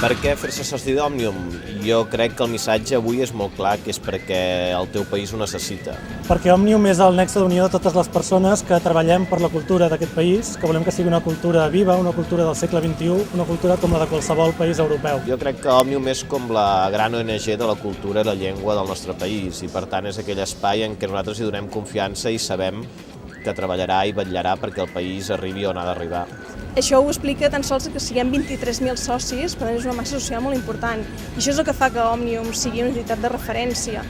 Per què fer-se soci d'Òmnium? Jo crec que el missatge avui és molt clar, que és perquè el teu país ho necessita. Perquè Òmnium és el nexe d'unió de totes les persones que treballem per la cultura d'aquest país, que volem que sigui una cultura viva, una cultura del segle XXI, una cultura com la de qualsevol país europeu. Jo crec que Òmnium és com la gran ONG de la cultura i la llengua del nostre país i per tant és aquell espai en què nosaltres hi donem confiança i sabem que treballarà i vetllarà perquè el país arribi on ha d'arribar. Això ho explica tan sols que siguem 23.000 socis, per tant és una massa social molt important. I això és el que fa que Òmnium sigui una entitat de referència.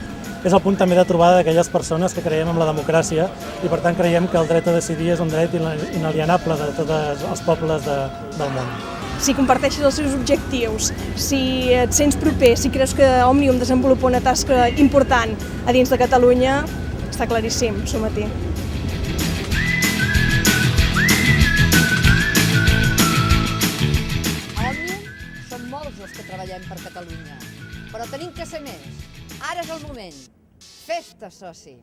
És el punt també de trobada d'aquelles persones que creiem en la democràcia i per tant creiem que el dret a decidir és un dret inalienable de tots els pobles del món. Si comparteixes els seus objectius, si et sents proper, si creus que Òmnium desenvolupa una tasca important a dins de Catalunya, està claríssim, som-hi. Som molts els que treballem per Catalunya, però tenim que ser més. Ara és el moment. Fes-te soci!